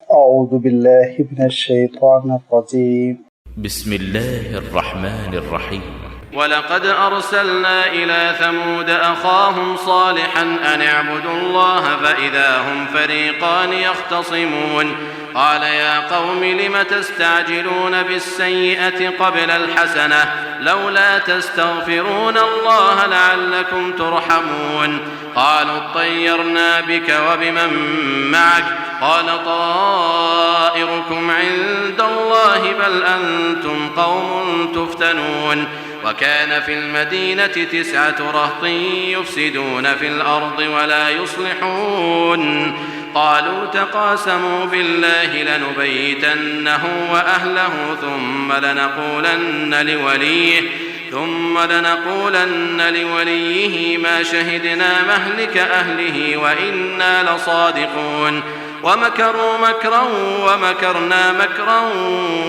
أعوذ بالله من الشيطان الرجيم بسم الله الرحمن الرحيم ولقد أرسلنا إلى ثمود أخاهم صالحا أن اعبدوا الله فإذا هم فريقان يختصمون قال يا قوم لم تستعجلون بالسيئة قبل الحسنة لولا تستغفرون الله لعلكم ترحمون قالوا اطيرنا بك وبمن معك قال طائركم عند الله بل أنتم قوم تفتنون وكان في المدينة 9 رهط يفسدون في الأرض ولا يصلحون قالوا تقاسموا بالله لنبيتنه وأهله ثم لنقولن لوليه ما شهدنا مهلك أهله وإنا لصادقون ومكروا مكرا ومكرنا مكرا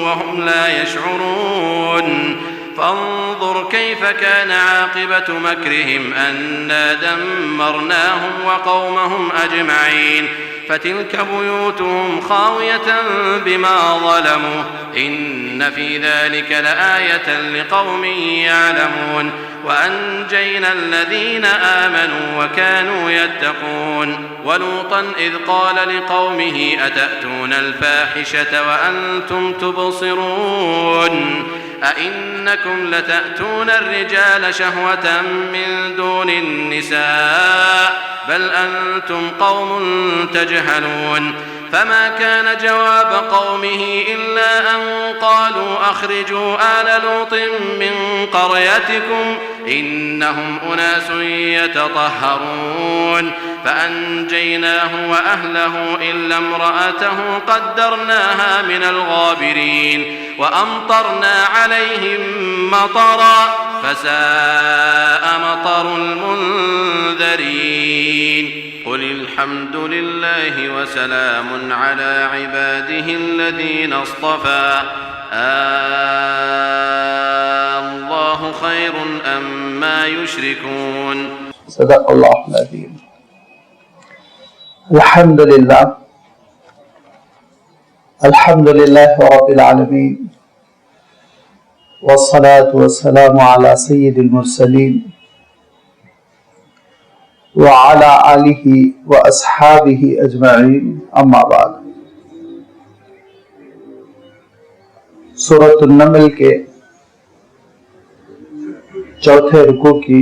وهم لا يشعرون فانظر كيف كان عاقبة مكرهم أنا دمرناهم وقومهم أجمعين فتلك بيوتهم خاوية بما ظلموا إن في ذلك لآية لقوم يعلمون وأنجينا الذين آمنوا وكانوا يتقون ولوطا إذ قال لقومه أتأتون الفاحشة وأنتم تبصرون أئنكم لتأتون الرجال شهوة من دون النساء بل أنتم قوم تجهلون فما كان جواب قومه إلا أن قالوا أخرجوا آل لوط من قريتكم إنهم أناس يتطهرون فأنجيناه وأهله إلا امرأته قدرناها من الغابرين وأمطرنا عليهم مطرا فساء مطر المنذرين قل الحمد لله وسلام على عباده الذين اصطفى الله خير أما يشركون صدق الله العظيم. الحمد لله رب العالمين والصلاة والسلام على سيد المرسلين وعلى آله وأصحابه أجمعين أما بعد. سورۃ النمل کے چوتھے رکوع کی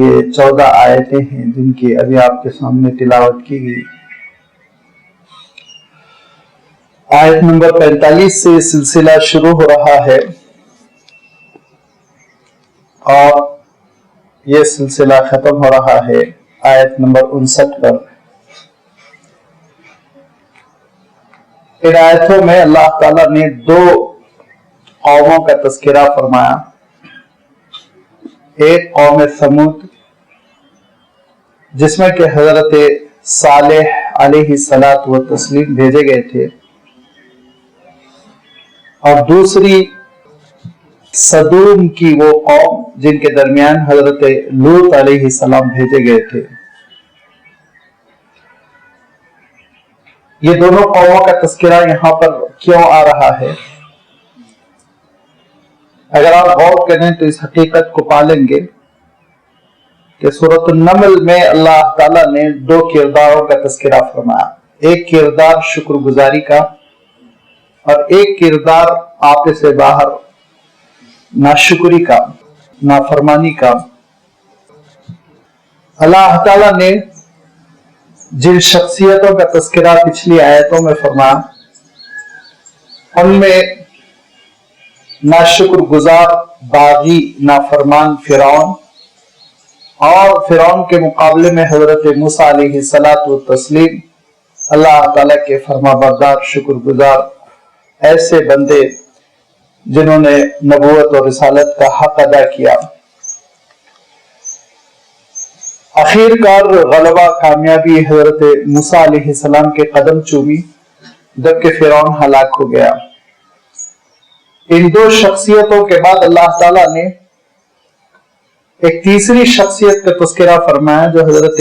یہ 14 آیتیں ہیں جن کی ابھی آپ کے سامنے تلاوت کی گئی. آیت نمبر 45 سے سلسلہ شروع ہو رہا ہے اور یہ سلسلہ ختم ہو رہا ہے آیت نمبر 59 پر. ان آیتوں میں اللہ تعالیٰ نے 2 قوموں کا تذکرہ فرمایا. ایک قوم ثمود جس میں کہ حضرت صالح علیہ الصلاۃ والتسلیم بھیجے گئے تھے، اور دوسری صدوم کی وہ قوم جن کے درمیان حضرت لوط علیہ السلام بھیجے گئے تھے. یہ دونوں قوموں کا تذکرہ یہاں پر کیوں آ رہا ہے؟ اگر آپ غور کریں تو اس حقیقت کو پالیں گے کہ سورۃ النمل میں اللہ تعالیٰ نے 2 کرداروں کا تذکرہ فرمایا. ایک کردار شکر گزاری کا اور ایک کردار آپے سے باہر ناشکری کا، نافرمانی کا. اللہ تعالیٰ نے جن شخصیتوں کا تذکرہ پچھلی آیتوں میں فرمایا ان میں ناشکر گزار، باغی، نافرمان فرعون، اور فرعون کے مقابلے میں حضرت موسیٰ علیہ الصلاۃ والتسلیم اللہ تعالیٰ کے فرما بردار شکر گزار ایسے بندے جنہوں نے نبوت اور رسالت کا حق ادا کیا. آخر کار غلبہ، کامیابی حضرت موسیٰ علیہ السلام کے قدم چومی جبکہ فرعون ہلاک ہو گیا. ان 2 شخصیتوں کے بعد اللہ تعالیٰ نے ایک تیسری شخصیت کا تذکرہ فرمایا جو حضرت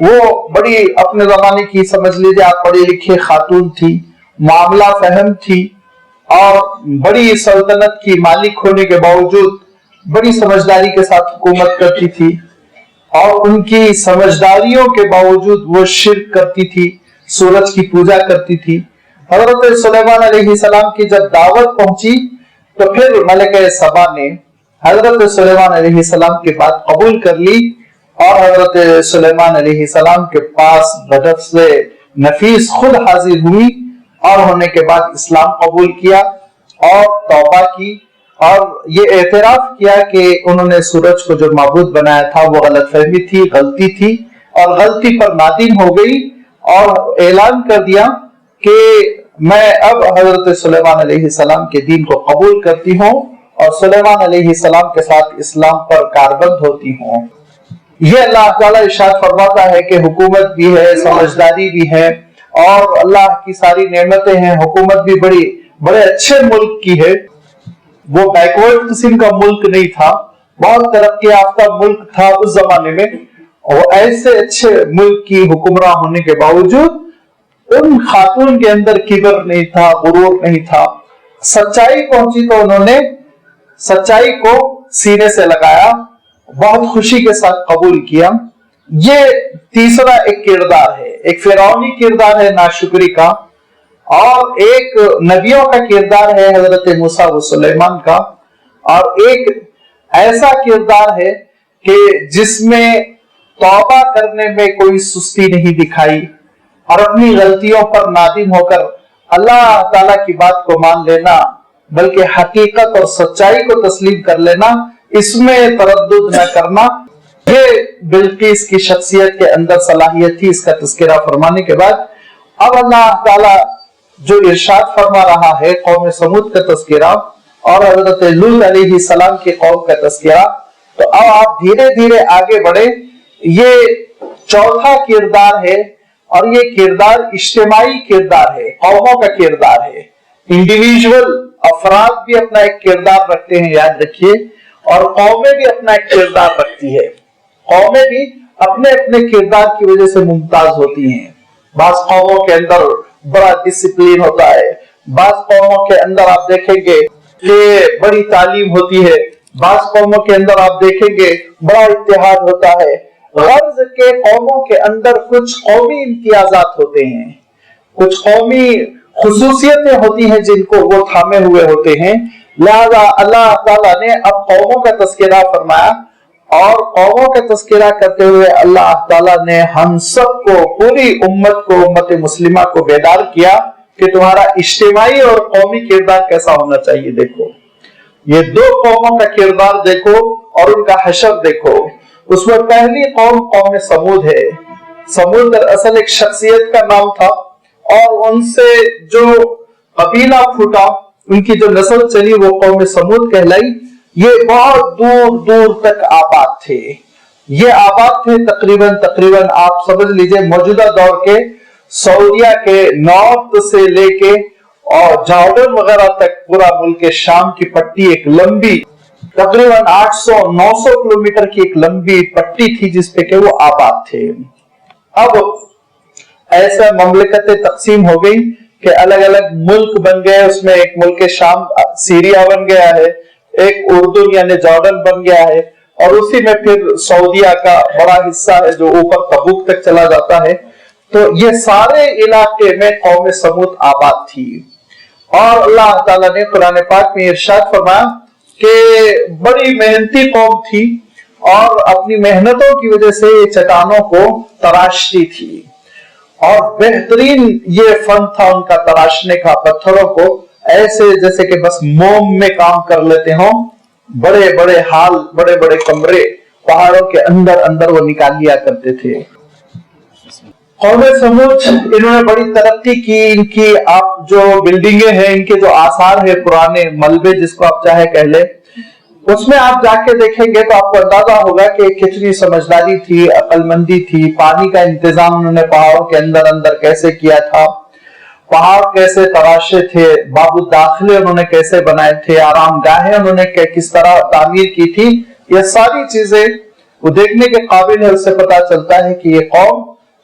وہ بڑی اپنے زمانے کی سمجھ لیجیے آپ پڑھی لکھی خاتون تھی، معاملہ فہم تھی، اور بڑی سلطنت کی مالک ہونے کے باوجود بڑی سمجھداری کے ساتھ حکومت کرتی تھی، اور ان کی سمجھداریوں کے باوجود وہ شرک کرتی تھی، سورج کی پوجا کرتی تھی۔ حضرت سلیمان علیہ السلام کی جب دعوت پہنچی تو پھر ملکہ سبا نے حضرت سلیمان علیہ السلام کی بات قبول کر لی، اور حضرت سلیمان علیہ السلام کے پاس بدف سے نفیس خود حاضر ہوئی، اور ہونے کے بعد اسلام قبول کیا اور توبہ کی، اور یہ اعتراف کیا کہ انہوں نے سورج کو جو معبود بنایا تھا وہ غلط فہمی تھی، غلطی تھی، اور غلطی پر نادم ہو گئی، اور اعلان کر دیا کہ میں اب حضرت سلیمان علیہ السلام کے دین کو قبول کرتی ہوں اور سلیمان علیہ السلام کے ساتھ اسلام پر کاربند ہوتی ہوں۔ یہ اللہ تعالیٰ ارشاد فرماتا ہے کہ حکومت بھی ہے، سمجھداری بھی ہے، اور اللہ کی ساری نعمتیں ہیں، حکومت بھی بڑے اچھے ملک کی ہے۔ وہ بیکورڈ قسم کا ملک نہیں تھا، بہت ترقی یافتہ ملک تھا اس زمانے میں، اور ایسے اچھے ملک کی حکمراں ہونے کے باوجود ان خاتون کے اندر کبر نہیں تھا، غرور نہیں تھا۔ سچائی پہنچی تو انہوں نے سچائی کو سینے سے لگایا، بہت خوشی کے ساتھ قبول کیا۔ یہ تیسرا ایک کردار ہے، ایک فرعونی کردار ہے ناشکری کا، اور ایک نبیوں کا کردار ہے حضرت موسیٰ و سلیمان کا، اور ایک ایسا کردار ہے کہ جس میں توبہ کرنے میں کوئی سستی نہیں دکھائی، اور اپنی غلطیوں پر نادم ہو کر اللہ تعالیٰ کی بات کو مان لینا، بلکہ حقیقت اور سچائی کو تسلیم کر لینا، اس میں تردد نہ کرنا، یہ بلقیس کی شخصیت کے اندر صلاحیت تھی۔ اس کا تذکرہ فرمانے کے بعد اب اللہ تعالیٰ جو ارشاد فرما رہا ہے قوم سمود کا تذکرہ اور حضرت لوط علیہ السلام کی قوم کا تذکرہ، تو اب آپ دھیرے دھیرے آگے بڑھے۔ یہ چوتھا کردار ہے، اور یہ کردار اجتماعی کردار ہے، قوموں کا کردار ہے۔ انڈیویجول افراد بھی اپنا ایک کردار رکھتے ہیں، یاد رکھیے، اور قومیں بھی اپنا ایک کردار رکھتی ہے۔ قومیں بھی اپنے اپنے کردار کی وجہ سے ممتاز ہوتی ہیں۔ بعض قوموں کے اندر بڑا ڈسپلین ہوتا ہے، بعض قوموں کے اندر آپ دیکھیں گے کہ بڑی تعلیم ہوتی ہے، بعض قوموں کے اندر آپ دیکھیں گے بڑا اتحاد ہوتا ہے۔ غرض کے قوموں کے اندر کچھ قومی امتیازات ہوتے ہیں، کچھ قومی خصوصیتیں ہوتی ہیں جن کو وہ تھامے ہوئے ہوتے ہیں۔ لہذا اللہ تعالیٰ نے اب قوموں کا تذکرہ فرمایا، اور قوموں کا تذکرہ کرتے ہوئے اللہ تعالیٰ نے ہم سب کو، پوری امت کو، امت مسلمہ کو بیدار کیا کہ تمہارا اجتماعی اور قومی کردار کیسا ہونا چاہیے۔ دیکھو یہ دو قوموں کا کردار دیکھو اور ان کا حشر دیکھو۔ اس میں پہلی قوم سمود ہے۔ سمود دراصل ایک شخصیت کا نام تھا، اور ان سے جو قبیلہ پھوٹا، ان کی جو نسل چلی وہ قوم سمود کہلائی۔ یہ بہت دور دور تک آباد تھے، یہ آباد تھے تقریباً آپ سمجھ لیجئے موجودہ دور کے سعودیہ کے نارتھ سے لے کے اور جارڈن وغیرہ تک پورا ملک شام کی پٹی ایک لمبی تقریباً 800-900 کلومیٹر کی ایک لمبی پٹی تھی جس پہ کہ وہ آباد تھے۔ اب ایسا مملکتیں تقسیم ہو گئی کہ الگ الگ ملک بن گئے، اس میں ایک ملک شام سیریا بن گیا ہے، ایک اردن یعنی جارڈن بن گیا ہے، اور اسی میں پھر سعودیہ کا بڑا حصہ ہے جو اوپر تبوک تک چلا جاتا ہے۔ تو یہ سارے علاقے میں قوم سمود آباد تھی، اور اللہ تعالیٰ نے قرآن پاک میں ارشاد فرمایا کہ بڑی محنتی قوم تھی، اور اپنی محنتوں کی وجہ سے چٹانوں کو تراشتی تھی، اور بہترین یہ فن تھا ان کا تراشنے کا، پتھروں کو ایسے جیسے کہ بس موم میں کام کر لیتے ہوں، بڑے بڑے ہال، بڑے بڑے کمرے پہاڑوں کے اندر اندر وہ نکال لیا کرتے تھے۔ قوم سمود انہوں نے بڑی ترقی کی، ان کی آپ جو بلڈنگیں ہیں، ان کے جو آثار ہیں پرانے ملبے جس کو آپ چاہے کہہ لیں، اس میں آپ جا کے دیکھیں گے تو آپ کو اندازہ ہوگا کہ کتنی سمجھداری تھی، عقل مندی تھی۔ پانی کا انتظام انہوں نے پہاڑوں کے اندر اندر کیسے کیا تھا، پہاڑ کیسے تراشے تھے، باب الداخلے انہوں نے کیسے بنائے تھے، آرام گاہیں انہوں نے کس طرح تعمیر کی تھی، یہ ساری چیزیں وہ دیکھنے کے قابل ہے۔ اس سے پتا چلتا ہے کہ یہ قوم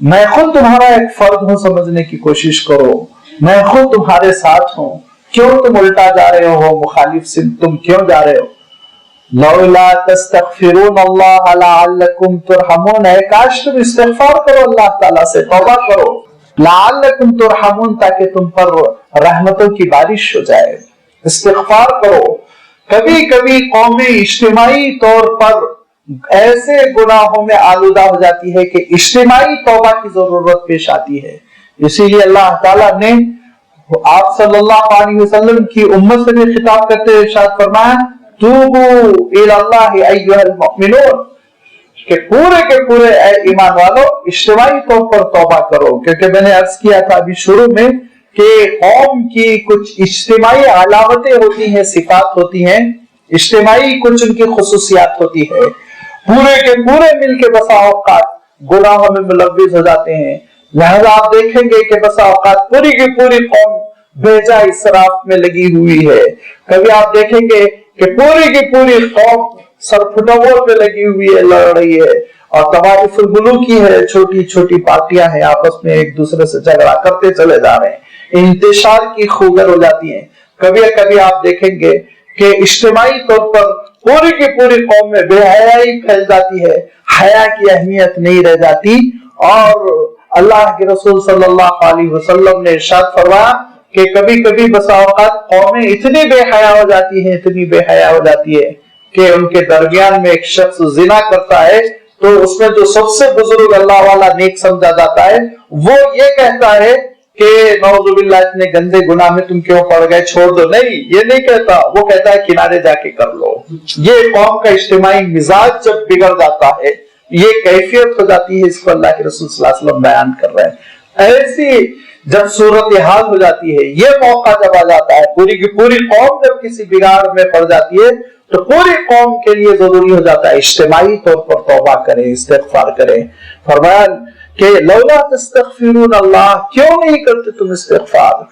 میں خود تمہارا ایک فرد ہوں سمجھنے کی کوشش کرو، میں خود تمہارے ساتھ ہوں، کیوں تم الٹا جا رہے ہو، مخالف سمت تم کیوں جا رہے ہو؟ لولا تستغفرون اللہ لعلکم ترحمون، ہے کاش تم استغفار کرو اللہ تعالیٰ سے، توبہ کرو، لعلکم ترحمون تاکہ تم پر رحمتوں کی بارش ہو جائے، استغفار کرو۔ کبھی کبھی قومیں اجتماعی طور پر ایسے گناہوں میں آلودہ ہو جاتی ہے کہ اجتماعی توبہ کی ضرورت پیش آتی ہے، اسی لیے اللہ تعالیٰ نے آپ صلی اللہ علیہ وسلم کی امت سے بھی خطاب کرتے ہوئے ارشاد فرمایا توبو الی اللہ ایھا المؤمنون، کہ پورے کے پورے اے ایمان والو اجتماعی طور پر توبہ کرو، کیونکہ میں نے عرض کیا تھا ابھی شروع میں کہ قوم کی کچھ اجتماعی علامتیں ہوتی ہیں، صفات ہوتی ہیں، اجتماعی کچھ ان کی خصوصیات ہوتی ہے، پورے کے پورے مل کے بسا اوقات گناہوں میں ملوث ہو جاتے ہیں، لہذا آپ دیکھیں گے کہ بسا اوقات پوری کی پوری قوم بھیجا اسراف میں لگی ہوئی ہے، کبھی آپ دیکھیں گے کہ پوری کی پوری قوم سرپھٹاور پہ لگی ہوئی ہے، لڑ رہی ہے، اور طوائف الملوکی ہے، چھوٹی چھوٹی پارٹیاں ہیں، آپس میں ایک دوسرے سے جھگڑا کرتے چلے جا رہے ہیں، انتشار کی خوگر ہو جاتی ہیں۔ کبھی کبھی آپ دیکھیں گے کہ اجتماعی طور پر پوری کی پوری قوم میں بے حیائی پھیل جاتی ہے، حیا کی اہمیت نہیں رہ جاتی، اور اللہ کے رسول صلی اللہ علیہ وسلم نے ارشاد فرمایا کہ کبھی کبھی بسا اوقات قومیں اتنی بے حیا ہو جاتی ہیں، اتنی بے حیا ہو جاتی ہے کہ ان کے درمیان میں ایک شخص زنا کرتا ہے تو اس میں جو سب سے بزرگ اللہ والا نیک سمجھا جاتا ہے وہ یہ کہتا ہے کہ نعوذ باللہ اتنے گندے گناہ میں تم کیوں پڑ گئے، چھوڑ دو، نہیں یہ نہیں کہتا، وہ کہتا ہے کنارے جا کے کر لو۔ یہ قوم کا اجتماعی مزاج جب بگڑ جاتا ہے، یہ کیفیت ہو جاتی ہے، اس کو اللہ کے رسول صلی اللہ علیہ وسلم بیان کر رہے ہیں۔ ایسی جب صورتحال ہو جاتی ہے، یہ موقع جب آ جاتا ہے، پوری کی پوری قوم جب کسی بگاڑ میں پڑ جاتی ہے تو پوری قوم کے لیے ضروری ہو جاتا ہے اجتماعی طور پر توبہ کریں، استغفار کریں۔ فرمایا کہ لولا تستغفرون اللہ، کیوں نہیں کرتے تم استغفار،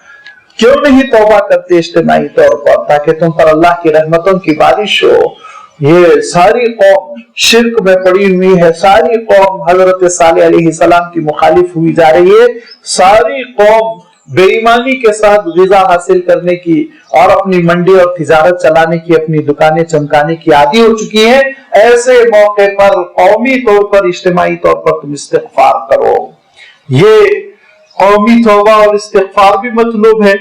کیوں نہیں توبہ کرتے اجتماعی طور پر تاکہ تم پر اللہ کی رحمتوں کی بارش ہو۔ یہ ساری قوم شرک میں پڑی ہوئی ہے، ساری قوم حضرت صالح علیہ السلام کی مخالف ہوئی جا رہی ہے، ساری قوم بے ایمانی کے ساتھ غذا حاصل کرنے کی اور اپنی منڈی اور تجارت چلانے کی، اپنی دکانیں چمکانے کی عادی ہو چکی ہیں۔ ایسے موقع پر قومی طور پر، اجتماعی طور پر تم استغفار کرو۔ یہ قومی توبہ اور استغفار بھی مطلوب ہے،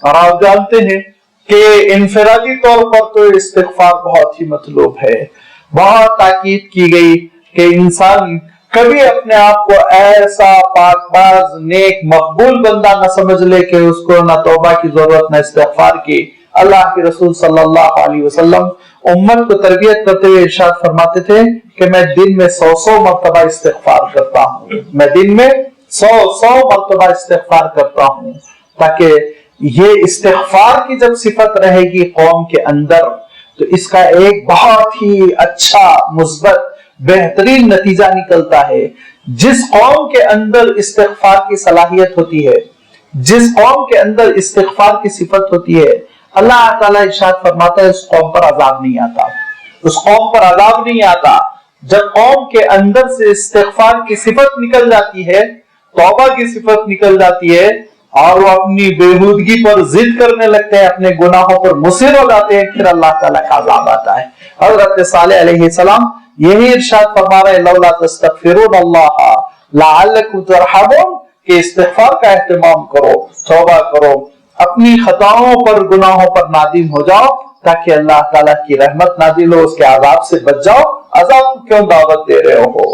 اور آپ جانتے ہیں کہ انفرادی طور پر تو استغفار بہت ہی مطلوب ہے۔ بہت تاکید کی گئی کہ انسان کبھی اپنے آپ کو ایسا پاک باز نیک مقبول بندہ نہ سمجھ لے کہ اس کو نہ توبہ کی ضرورت نہ استغفار کی۔ اللہ کے رسول صلی اللہ علیہ وسلم امت کو تربیت کرتے ہوئے ارشاد فرماتے تھے کہ میں دن میں 100 مرتبہ استغفار کرتا ہوں، میں دن میں 100 مرتبہ استغفار کرتا ہوں، تاکہ یہ استغفار کی جب صفت رہے گی قوم کے اندر تو اس کا ایک بہت ہی اچھا مثبت بہترین نتیجہ نکلتا ہے۔ جس قوم کے اندر استغفار کی صلاحیت ہوتی ہے، جس قوم کے اندر استغفار کی صفت ہوتی ہے، اللہ تعالیٰ ارشاد فرماتا ہے اس قوم پر عذاب نہیں آتا، اس قوم پر عذاب نہیں آتا۔ جب قوم کے اندر سے استغفار کی صفت نکل جاتی ہے، توبہ کی صفت نکل جاتی ہے، اور وہ اپنی بےہودگی پر ضد کرنے لگتے ہیں، اپنے گناہوں پر مصر ہو جاتے ہیں، پھر اللہ تعالیٰ کا عذاب آتا ہے۔ حضرت صالح علیہ السلام یہی ارشاد فرما رہے لولا تستغفرون اللہ لعلکم ترحمون، کہ استغفار کا اہتمام کرو، توبہ کرو، اپنی خطاؤں پر گناہوں پر نادم ہو جاؤ تاکہ اللہ تعالیٰ کی رحمت نازل ہو، اس کے عذاب سے بچ جاؤ۔ عذاب کو کیوں دعوت دے رہے ہو،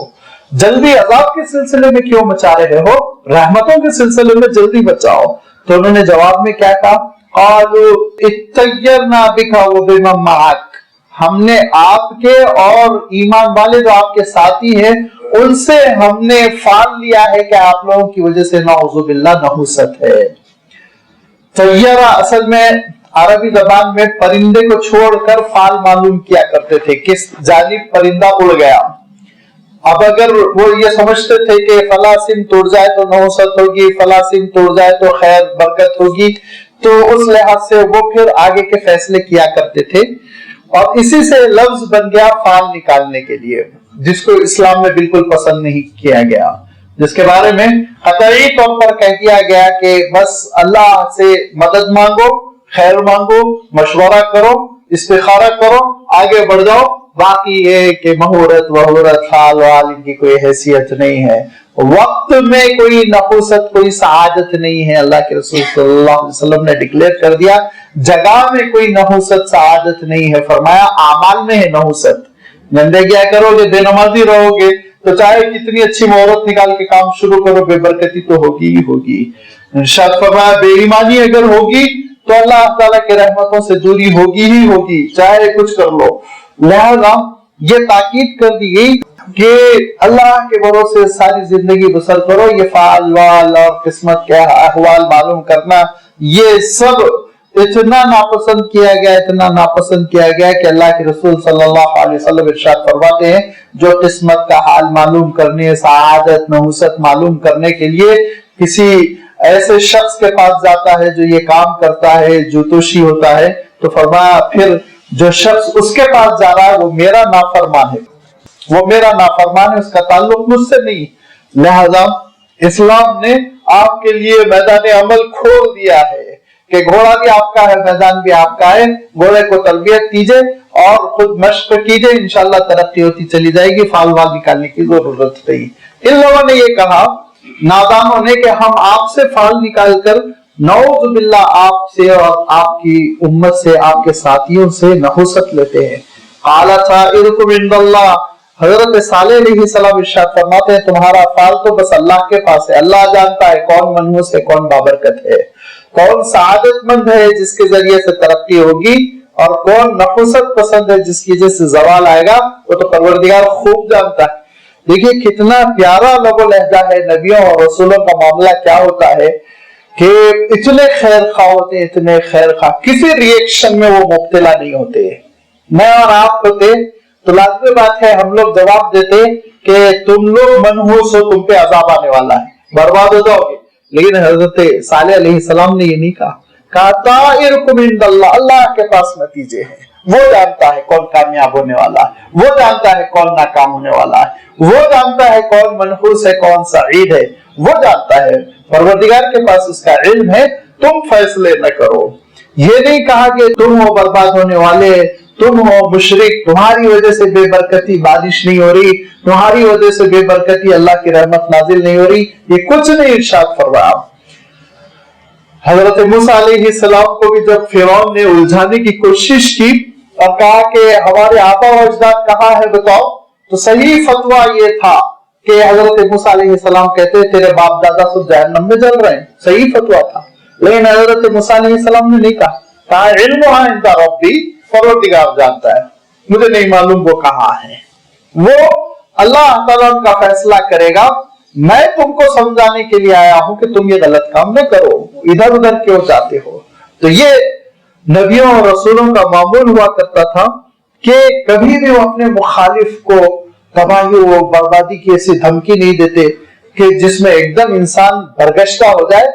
جلدی عذاب کے سلسلے میں کیوں مچا رہے ہو، رحمتوں کے سلسلے میں جلدی بچاؤ۔ تو انہوں نے جواب میں کیا کہا، قالوا اطیرنا بک وبمن معک، ہم نے آپ کے اور ایمان والے جو آپ کے ساتھی ہیں ان سے ہم نے فال لیا ہے کہ آپ لوگوں کی وجہ سے نعوذ باللہ نحوست ہے۔ طیرہ اصل میں عربی زبان میں پرندے کو چھوڑ کر فال معلوم کیا کرتے تھے، کس جانب پرندہ اڑ گیا۔ اب اگر وہ یہ سمجھتے تھے کہ فلاں سمت اڑ جائے تو نحوست ہوگی، فلاں سمت اڑ جائے تو خیر برکت ہوگی، تو اس لحاظ سے وہ پھر آگے کے فیصلے کیا کرتے تھے، اور اسی سے لفظ بن گیا فال نکالنے کے لیے، جس کو اسلام میں بالکل پسند نہیں کیا گیا۔ جس کے بارے میں قطعی طور پر کہہ دیا گیا کہ بس اللہ سے مدد مانگو، خیر مانگو، مشورہ کرو، استخارہ کرو، آگے بڑھ جاؤ، باقی یہ کہ مہورت وہورت حال وال ان کی کوئی حیثیت نہیں ہے، وقت میں کوئی نحوست، کوئی سعادت نہیں ہے۔ اللہ کے رسول صلی اللہ علیہ وسلم نے ڈکلیئر کر دیا جگہ میں کوئی نحوست سعادت نہیں ہے، فرمایا اعمال میں ہے نحوست۔ گندے کیا کرو گے، بے نمازی رہو گے تو چاہے کتنی اچھی مہورت نکال کے کام شروع کرو، بے برکتی تو ہوگی ہی ہوگی۔ ارشاد فرمایا بے ایمانی اگر ہوگی تو اللہ تعالیٰ کے رحمتوں سے دوری ہوگی ہی ہوگی، چاہے کچھ کر لو۔ لہذا یہ تاکید کر دی گئی کہ اللہ کے بھروسے ساری زندگی بسر کرو، یہ فعال وال اور قسمت کے احوال معلوم کرنا یہ سب اتنا ناپسند کیا گیا، اتنا ناپسند کیا گیا کہ اللہ کے رسول صلی اللہ علیہ وسلم ارشاد فرماتے ہیں جو قسمت کا حال معلوم کرنے، سعادت نحوست معلوم کرنے کے لیے کسی ایسے شخص کے پاس جاتا ہے جو یہ کام کرتا ہے، جو توشی ہوتا ہے، تو فرمایا پھر جو شخص اس کے پاس جا رہا ہے وہ میرا نافرمان ہے، وہ میرا نافرمان ہے، اس کا تعلق مجھ سے نہیں۔ لہذا اسلام نے آپ کے لیے میدان عمل کھول دیا ہے کہ گھوڑا بھی آپ کا ہے، میدان بھی آپ کا ہے، گھوڑے کو تربیت کیجئے اور خود مشق کیجئے، انشاءاللہ ترقی ہوتی چلی جائے گی، فال وال نکالنے کی ضرورت نہیں۔ ان لوگوں نے یہ کہا نادانوں نے کہ ہم آپ سے فال نکال کر نعوذ باللہ آپ سے اور آپ کی امت سے، آپ کے ساتھیوں سے نحوست لیتے ہیں۔ قال طائرکم عند اللہ، حضرت صالح علیہ السلام ارشاد فرماتے ہیں تمہارا فال تو بس اللہ کے پاس ہے، اللہ جانتا ہے کون منحوس ہے، کون بابرکت ہے، کون سعادت مند ہے جس کے ذریعے سے ترقی ہوگی، اور کون نحوست پسند ہے جس کی وجہ سے زوال آئے گا، وہ تو پروردگار خوب جانتا ہے۔ دیکھیے کتنا پیارا لب و لہجہ ہے، نبیوں اور رسولوں کا معاملہ کیا ہوتا ہے کہ اتنے خیر خواہ ہوتے ہیں، اتنے خیر خواہ، کسی ریئیکشن میں وہ مبتلا نہیں ہوتے۔ میں اور آپ ہوتے تو لازمی بات ہے ہم لوگ جواب دیتے کہ تم لوگ منحوس ہو، تم پہ عذاب آنے والا ہے، برباد ہو جاؤ گے، لیکن حضرت صالح علیہ السلام نے یہ نہیں کہا طائرکم عند اللہ، اللہ کے پاس نتیجے ہیں، وہ جانتا ہے کون کامیاب ہونے والا ہے، وہ جانتا ہے کون ناکام ہونے والا ہے، وہ جانتا ہے کون منحوس ہے، کون سعید ہے، وہ جانتا ہے، پروردگار کے پاس اس کا علم ہے، تم فیصلے نہ کرو۔ یہ نہیں کہا کہ تم ہو برباد ہونے والے، تم ہو مشرک، تمہاری وجہ سے بے برکتی بارش نہیں ہو رہی، تمہاری وجہ سے بے برکتی اللہ کی رحمت نازل نہیں ہو رہی، یہ کچھ نہیں ارشاد فرمایا۔ حضرت موسیٰ علیہ السلام کو بھی جب فرعون نے الجھانے کی کوشش کی اور کہا کہ ہمارے آبا و اجداد کہاں ہے بتاؤ، تو صحیح فتویٰ یہ تھا کہ حضرت موسیٰ علیہ السلام کہتے تیرے باپ دادا سب جہنم میں جل رہے ہیں، صحیح فتویٰ تھا، لیکن حضرت موسیٰ علیہ السلام نے نہیں کہا علمھا عند ربی، پروردگار جانتا ہے، مجھے نہیں معلوم وہ کہاں ہے، وہ اللہ تعالیٰ کا فیصلہ کرے گا، میں تم کو سمجھانے کے لیے آیا ہوں کہ تم یہ غلط کام نہ کرو، ادھر ادھر کیوں جاتے ہو۔ تو یہ نبیوں اور رسولوں کا معمول ہوا کرتا تھا کہ کبھی بھی وہ اپنے مخالف کو تباہی و بربادی کی ایسی دھمکی نہیں دیتے کہ جس میں ایک دم انسان برگشتہ ہو جائے،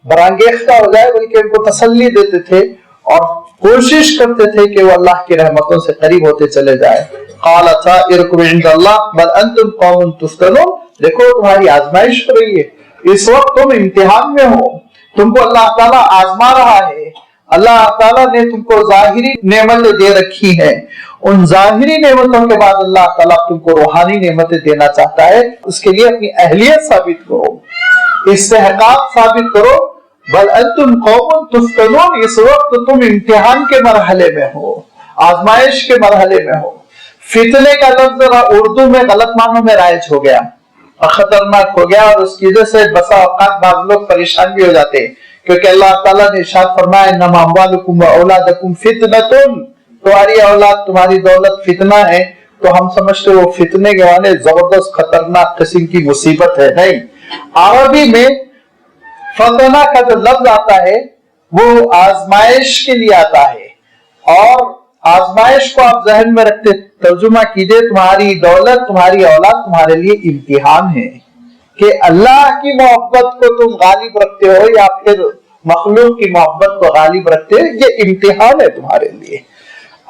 برانگیختہ ہو جائے، بلکہ ان کو تسلی دیتے تھے اور کوشش کرتے تھے کہ وہ اللہ کی رحمتوں سے قریب ہوتے چلے جائے۔ قال طائرکم عند اللہ بل انتم قوم تفتنون، دیکھو تمہاری آزمائش ہو رہی ہے، اس وقت تم امتحان میں ہو، تم کو اللہ تعالیٰ آزما رہا ہے، اللہ تعالیٰ نے تم کو ظاہری نعمتیں دے رکھی ہیں، ان ظاہری نعمتوں کے بعد اللہ تعالیٰ تم کو روحانی نعمتیں دینا چاہتا ہے، اس کے لیے اپنی اہلیت ثابت کرو، استحقاق ثابت کرو۔ بل انتم قوم تفتنون، اس وقت تم امتحان کے مرحلے میں ہو، آزمائش کے مرحلے میں ہو۔ فتنے کا لفظ ذرا اردو میں غلط معنوں میں رائج ہو گیا اور خطرناک ہو گیا، اور اس کی وجہ سے بسا اوقات بعض لوگ پریشان بھی ہو جاتے ہیں، کیونکہ اللہ تعالیٰ نے ارشاد فرمایا انما اموالکم واولادکم فتنۃ، تمہاری اولاد تمہاری دولت فتنہ ہے، تو ہم سمجھتے وہ فتنے کے معنی زبردست خطرناک قسم کی مصیبت ہے، نہیں۔ عربی میں فتنہ کا جو لفظ آتا ہے وہ آزمائش کے لیے آتا ہے، اور آزمائش کو آپ ذہن میں رکھتے ترجمہ کیجئے تمہاری دولت تمہاری اولاد تمہارے لیے امتحان ہے، کہ اللہ کی محبت کو تم غالب رکھتے ہو یا پھر مخلوق کی محبت کو غالب رکھتے ہو، یہ امتحان ہے تمہارے لیے۔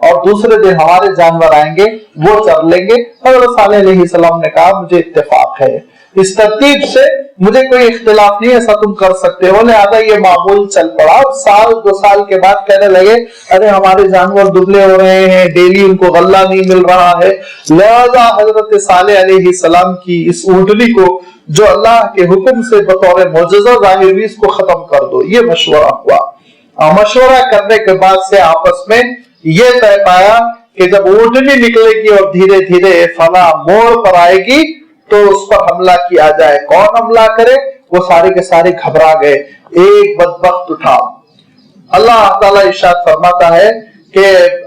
اور دوسرے دن ہمارے جانور آئیں گے وہ چر لیں گے۔ حضرت صالح علیہ السلام نے کہا مجھے اتفاق ہے، اس ترتیب سے مجھے کوئی اختلاف نہیں، ایسا تم کر سکتے ہو۔ لہذا یہ معمول چل پڑا۔ سال دو سال کے بعد کہنے لگے ارے ہمارے جانور دبلے ہو رہے ہیں، ڈیلی ان کو غلہ نہیں مل رہا ہے، لہذا حضرت صالح علیہ السلام کی اس اونٹنی کو جو اللہ کے حکم سے بطور معجزہ ظاہر ہوئی اس کو ختم کر دو۔ یہ مشورہ ہوا، اور مشورہ کرنے کے بعد سے آپس میں یہ طے پایا کہ جب اونٹنی نکلے گی اور دھیرے دھیرے فلاں موڑ پر آئے گی تو اس پر حملہ کیا جائے۔ کون حملہ کرے؟ وہ سارے کے سارے گھبرا گئے۔ ایک بدبخت اٹھا، اللہ تعالیٰ ارشاد فرماتا ہے کہ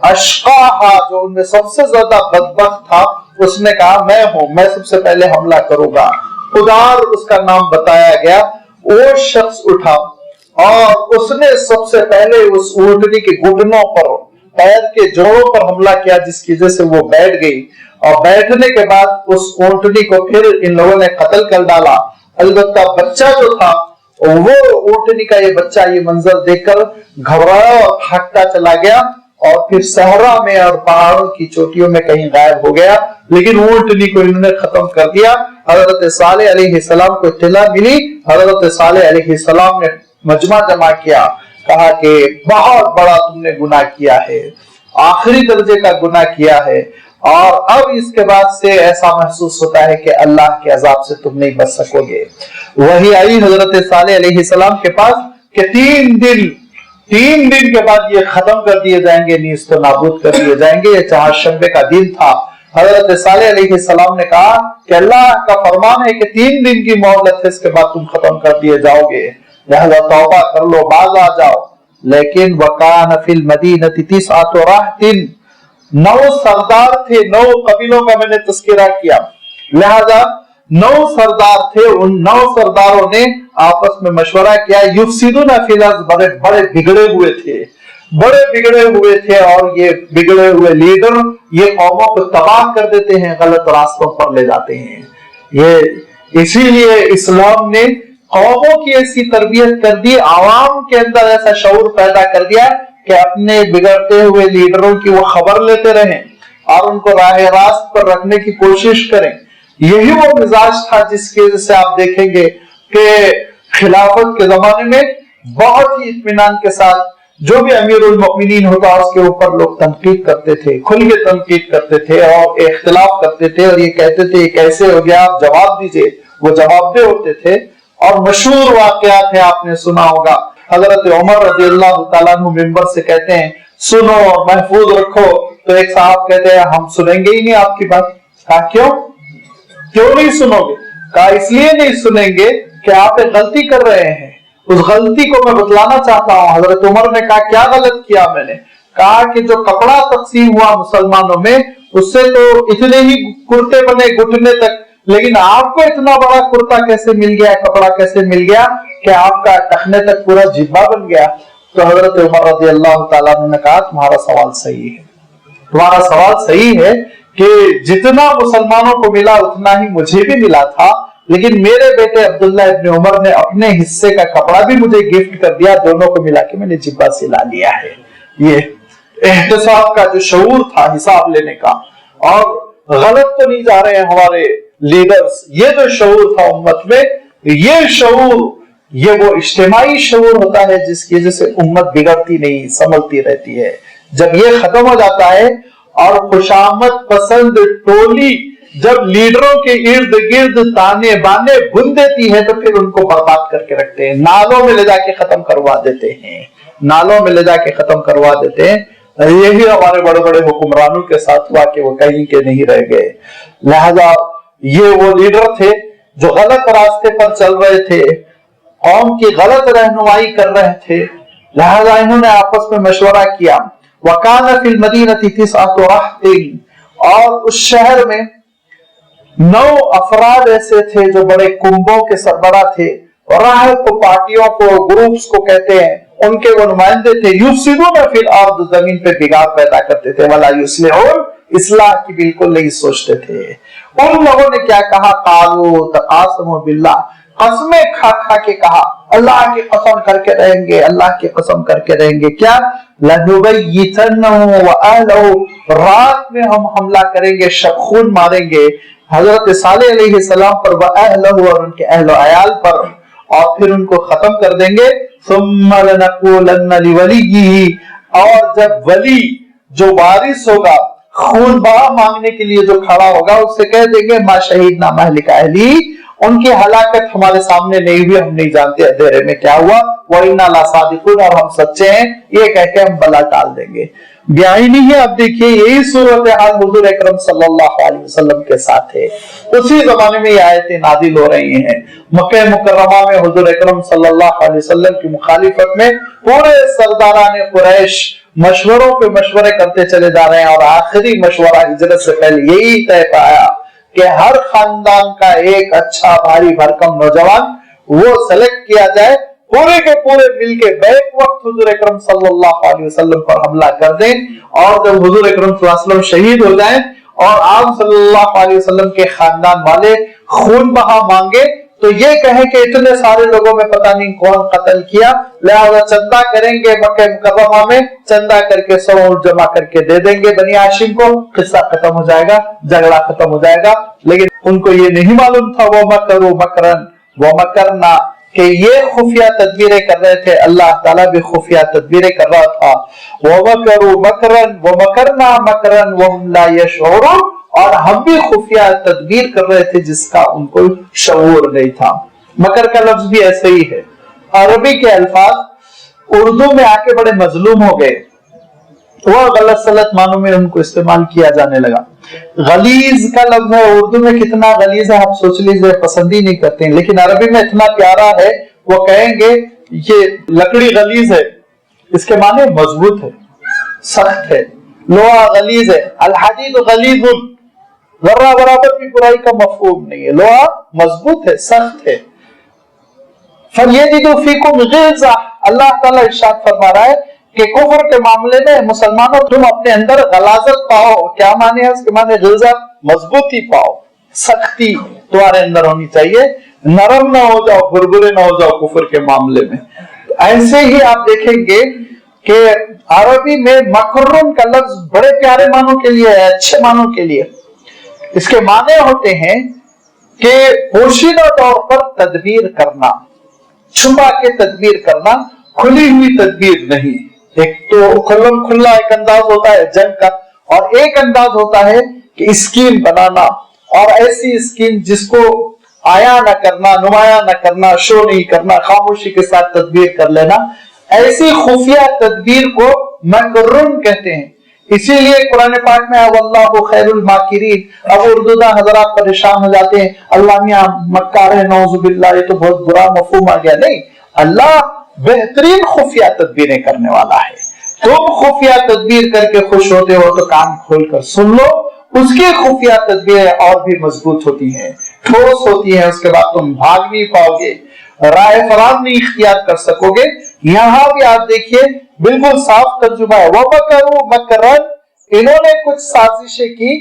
اشقاہا، جو ان میں سب سے زیادہ بدبخت تھا، اس نے کہا میں ہوں، میں سب سے پہلے حملہ کروں گا۔ ادار اس کا نام بتایا گیا۔ وہ شخص اٹھا اور اس نے سب سے پہلے اس اونٹنی کے گھٹنوں پر، پیر کے جوڑوں پر حملہ کیا، جس کی وجہ سے وہ بیٹھ گئی، اور بیٹھنے کے بعد اس اونٹنی کو پھر ان لوگوں نے قتل کر ڈالا۔ البتہ بچہ جو تھا وہ اونٹنی کا یہ بچہ یہ منظر دیکھ کر گھبرایا اور بھاگتا چلا گیا، اور پھر صحرا میں اور پہاڑوں کی چوٹیوں میں کہیں غائب ہو گیا، لیکن اونٹنی کو انہوں نے ختم کر دیا۔ حضرت صالح علیہ السلام کو اطلاع ملی، حضرت صالح علیہ السلام نے مجمع جمع کیا، کہا کہ بہت بڑا تم نے گناہ کیا ہے، آخری درجے کا گناہ کیا ہے، اور اب اس کے بعد سے ایسا محسوس ہوتا ہے کہ اللہ کے عذاب سے تم نہیں بچ سکو گے۔ وہی آئی حضرت صالح علیہ السلام کے پاس کہ تین دن کے بعد یہ ختم کر دیے جائیں گے، نیست و نابود کر دیے جائیں گے۔ یہ چہارشنبے کا دن تھا۔ حضرت صالح علیہ السلام نے کہا کہ اللہ کا فرمان ہے کہ 3 دن کی مہلت ہے، اس کے بعد تم ختم کر دیے جاؤ گے، لہذا توبہ کر لو، باز آ جاؤ۔ لیکن وَكَانَ فِي الْمَدِينَةِ تِسْعَةُ رَهْطٍ، 9 سردار تھے، 9 قبیلوں کا میں نے تذکرہ کیا، لہذا 9 سردار تھے۔ ان 9 سرداروں نے آپس میں مشورہ کیا، یفسدون فی الارض، بڑے بگڑے ہوئے تھے، اور یہ بگڑے ہوئے لیڈر یہ قوموں کو تباہ کر دیتے ہیں، غلط راستوں پر لے جاتے ہیں۔ یہ اسی لیے اسلام نے قوموں کی ایسی تربیت کر دی، عوام کے اندر ایسا شعور پیدا کر دیا کہ اپنے بگڑتے ہوئے لیڈروں کی وہ خبر لیتے رہیں اور ان کو راہ راست پر رکھنے کی کوشش کریں۔ یہی وہ مزاج تھا جس کی وجہ سے آپ دیکھیں گے کہ خلافت کے زمانے میں بہت ہی اطمینان کے ساتھ جو بھی امیر المؤمنین ہوتا اس کے اوپر لوگ تنقید کرتے تھے، کھل کے تنقید کرتے تھے اور اختلاف کرتے تھے، اور یہ کہتے تھے کیسے ہو گیا، آپ جواب دیجئے۔ وہ جواب دہ ہوتے تھے، اور مشہور واقعات ہیں، آپ نے سنا ہوگا، حضرت عمر رضی اللہ تعالیٰ عنہ ممبر سے کہتے ہیں سنو اور محفوظ رکھو، تو ایک صاحب کہتے ہیں ہم سنیں گے ہی نہیں آپ کی بات۔ کہا کیوں نہیں سنو گے؟ کہا اس لیے نہیں سنیں گے کہ آپ ایک غلطی کر رہے ہیں، اس غلطی کو میں بتلانا چاہتا ہوں۔ حضرت عمر نے کہا کیا غلط کیا میں نے؟ کہا کہ جو کپڑا تقسیم ہوا مسلمانوں میں اس سے تو اتنے ہی کرتے بنے گھٹنے تک، لیکن آپ کو اتنا بڑا کرتا کیسے مل گیا، کپڑا کیسے مل گیا کہ آپ کا ٹخنے تک پورا جبہ بن گیا؟ تو حضرت عمر رضی اللہ تعالیٰ عنہ نے کہا تمہارا سوال صحیح ہے، تمہارا سوال صحیح ہے کہ جتنا مسلمانوں کو ملا اتنا ہی مجھے بھی ملا تھا، لیکن میرے بیٹے عبداللہ ابن عمر نے اپنے حصے کا کپڑا بھی مجھے گفٹ کر دیا، دونوں کو ملا کے میں نے جبہ سلا لیا ہے۔ یہ احتساب کا جو شعور تھا حساب لینے کا، اور غلط تو نہیں جا رہے ہیں ہمارے لیڈرز، یہ جو شعور تھا امت میں، یہ شعور، یہ وہ اجتماعی شعور ہوتا ہے جس کی وجہ سے امت بگڑتی نہیں، سنبھلتی رہتی ہے۔ جب یہ ختم ہو جاتا ہے اور خوشامد پسند ٹولی جب لیڈروں کے ارد گرد تانے بانے بن دیتی ہے تو پھر ان کو برباد کر کے رکھتے ہیں، نالوں میں لے جا کے ختم کروا دیتے ہیں، نالوں میں لے جا کے ختم کروا دیتے ہیں۔ یہی ہمارے بڑے بڑے حکمرانوں کے ساتھ ہوا کہ وہ کہیں کے نہیں رہ گئے۔ لہذا یہ وہ لیڈر تھے جو غلط راستے پر چل رہے تھے، قوم کی غلط رہنمائی کر رہے تھے، لہذا انہوں نے آپس میں مشورہ کیا۔ وَكَانَ فِي الْمَدِينَةِ تِسْعَةُ رَهْطٍ، اور اس شہر میں 9 افراد ایسے تھے جو بڑے کنبوں کے سربراہ تھے، راہب کو، پارٹیوں کو، گروپس کو کہتے ہیں، ان کے وہ نمائندے تھے۔ یفسدون فی الارض، زمین پہ بگاڑ پیدا کرتے تھے، ولا یصلحون، اصلاح کی بالکل نہیں سوچتے تھے۔ ان لوگوں نے کیا کہا، قالوا تقاسموا باللہ، قسمیں کھا کھا کے کہا اللہ کی قسم کر کے رہیں گے, اللہ کی قسم کر کے رہیں گے. کیا لَنُبَيِّتَنَّهُ وَأَهْلَهُ, رات میں ہم حملہ کریں گے, شب خون ماریں گے حضرت صالح علیہ السلام پر, وَأَهْلَهُ, اور ان کے اہل و عیال پر, اور پھر ان کو ختم کر دیں گے. ثُمَّ لَنَقُولَنَّ لِوَلِيِّهِ, اور جب ولی جو وارث ہوگا خون بہا مانگنے کے لیے جو کھڑا ہوگا اس سے کہہ دیں گے ما شہیدنا مہلک اہلی, ان کی ہلاکت ہمارے سامنے نہیں ہوئی, ہم نہیں جانتے اندھیرے میں کیا ہوا. وَإِنَّا لَصَادِقُونَ, اور ہم سچے ہیں, یہ کہہ کے ہم بلا ٹال دیں گے. بیائی نہیں ہے. اب دیکھیے یہی صورتحال حضور اکرم صلی اللہ علیہ وسلم کے ساتھ ہے. اسی زمانے میں یہ آیتیں نازل ہو رہی ہیں. مکہ مکرمہ میں حضور اکرم صلی اللہ علیہ وسلم کی مخالفت میں پورے سرداران قریش مشوروں پہ مشورے کرتے چلے جا رہے ہیں, اور آخری مشورہ ہجرت سے پہلے یہی طے پایا کہ ہر خاندان کا ایک اچھا بھاری بھرکم نوجوان وہ سلیکٹ کیا جائے, پورے کے پورے مل کے بیک وقت حضور اکرم صلی اللہ علیہ وسلم پر حملہ کر دیں, اور جب حضور اکرم صلی اللہ علیہ وسلم شہید ہو جائیں اور آپ صلی اللہ علیہ وسلم کے خاندان والے خون بہا مانگے تو یہ کہیں کہ اتنے سارے لوگوں میں پتہ نہیں کون قتل کیا, لہذا چندہ کریں گے مکہ مکرمہ میں, چندہ کر کے 100 اونٹ جمع کر کے دے دیں گے بنی ہاشم کو, قصہ ختم ہو جائے گا, جھگڑا ختم ہو جائے گا. لیکن ان کو یہ نہیں معلوم تھا وَمَكَرُوا مَكْرًا وَمَكَرْنَا, کہ یہ خفیہ تدبیریں کر رہے تھے, اللہ تعالیٰ بھی خفیہ تدبیریں کر رہا تھا. وَمَكَرُوا مَكْرًا وَمَكَرْنَا مَكْرًا وَهُمْ لَا يَشْعُرُونَ, اور ہم بھی خفیہ تدبیر کر رہے تھے جس کا ان کو شعور نہیں تھا. مکر کا لفظ بھی ایسے ہی ہے. عربی کے الفاظ اردو میں آ کے بڑے مظلوم ہو گئے, وہ غلط سلط معنوں میں ان کو استعمال کیا جانے لگا. غلیظ کا لفظ ہے, اردو میں کتنا غلیظ ہے آپ سوچ لیجیے, پسند ہی نہیں کرتے ہیں, لیکن عربی میں اتنا پیارا ہے, وہ کہیں گے یہ لکڑی غلیظ ہے, اس کے معنی مضبوط ہے, سخت ہے. لوہا غلیظ ہے, الحدید غلیظ, ذرہ برابر بھی برائی کا مفہوم نہیں ہے, لوہا مضبوط ہے, سخت ہے. فَلْيَجِدُوا فِيكُمْ غِلْظَةً, اللہ تعالیٰ ارشاد فرما رہا ہے کہ کفر کے معاملے میں مسلمانوں تم اپنے اندر غلاظت پاؤ. کیا معنی ہے اس کے معنی غلظہ, مضبوطی پاؤ, سختی تمہارے اندر ہونی چاہیے, نرم نہ ہو جاؤ, بھربھرے نہ ہو جاؤ کفر کے معاملے میں. ایسے ہی آپ دیکھیں گے کہ عربی میں مکرن کا لفظ بڑے پیارے معنوں کے لیے ہے, اچھے معنوں کے لیے. اس کے معنی ہوتے ہیں کہ پوشیدہ طور پر تدبیر کرنا, چھپا کے تدبیر کرنا, کھلی ہوئی تدبیر نہیں. ایک تو کھلم کھلا ایک انداز ہوتا ہے جنگ کا, اور ایک انداز ہوتا ہے کہ اسکیم بنانا, اور ایسی اسکیم جس کو آیا نہ کرنا, نمایاں نہ کرنا, شو نہیں کرنا, خاموشی کے ساتھ تدبیر کر لینا. ایسی خفیہ تدبیر کو مکرن کہتے ہیں. اسی لیے قرآن پاک میں واللہ خیر الماکرین. اب اردودہ حضرات پریشان ہو جاتے ہیں, اللہ میاں مکار ہے, نعوذ باللہ, یہ تو بہت برا مفہوم آ گیا. نہیں, اللہ بہترین خفیہ تدبیریں کرنے والا ہے. تم خفیہ تدبیر کر کے خوش ہوتے ہو تو کان کھول کر سن لو, اس کی خفیہ تدبیریں اور بھی مضبوط ہوتی ہیں, ٹھوس ہوتی ہیں. اس کے بعد تم بھاگ نہیں پاؤ گے, رائے فرار نہیں اختیار کر سکو گے. یہاں بھی آپ دیکھیے بالکل صاف ترجمہ ہے, وَمَكَرُوا مَكْرًا, انہوں نے کچھ سازشیں کی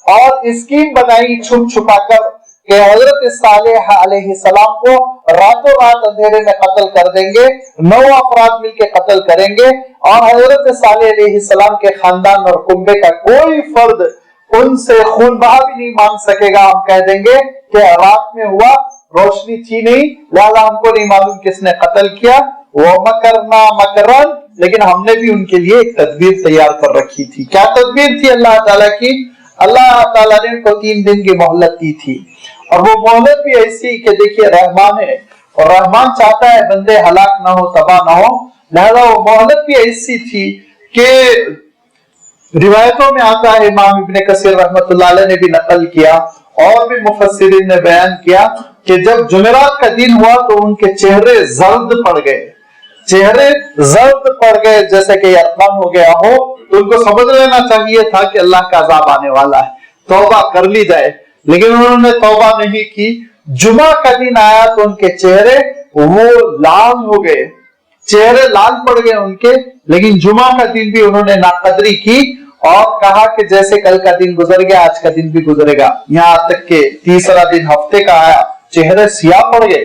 اور اسکیم بنائی چھپ چھپا کر کہ حضرت صالح علیہ السلام کو راتوں رات اندھیرے میں قتل کر دیں گے, 9 افراد مل کے قتل کریں گے, اور حضرت صالح علیہ السلام کے خاندان اور کنبے کا کوئی فرد ان سے خون بہا بھی نہیں مانگ سکے گا. ہم کہہ دیں گے کہ رات میں ہوا, روشنی تھی نہیں, لہذا ہم کو نہیں معلوم کس نے قتل کیا. وَمَكَرْنَا مَكْرًا, لیکن ہم نے بھی ان کے لیے ایک تدبیر تیار کر رکھی تھی. کیا تدبیر تھی اللہ تعالیٰ کی؟ اللہ تعالیٰ نے ان کو 3 دن کی مہلت دی تھی, اور وہ مہلت بھی ایسی کہ دیکھیے رحمان ہے, اور رحمان چاہتا ہے بندے ہلاک نہ ہو, تباہ نہ ہو. لہذا وہ مہلت بھی ایسی تھی کہ روایتوں میں آتا ہے, امام ابن کثیر رحمۃ اللہ علیہ نے بھی نقل کیا, اور بھی مفسرین نے بیان کیا کہ جب جمعرات کا دن ہوا تو ان کے چہرے زرد پڑ گئے, چہرے زرد پڑ گئے جیسے کہ یقین ہو گیا ہو. تو ان کو سمجھ لینا چاہیے تھا کہ اللہ کا عذاب آنے والا ہے, توبہ کر لی جائے, لیکن انہوں نے توبہ نہیں کی. جمعہ کا دن آیا تو ان کے چہرے وہ لال ہو گئے, چہرے لال پڑ گئے ان کے. لیکن جمعہ کا دن بھی انہوں نے ناقدری کی اور کہا کہ جیسے کل کا دن گزر گیا آج کا دن بھی گزرے گا. یہاں تک کہ تیسرا دن ہفتے کا آیا, چہرے سیاہ پڑ گئے.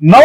9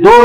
2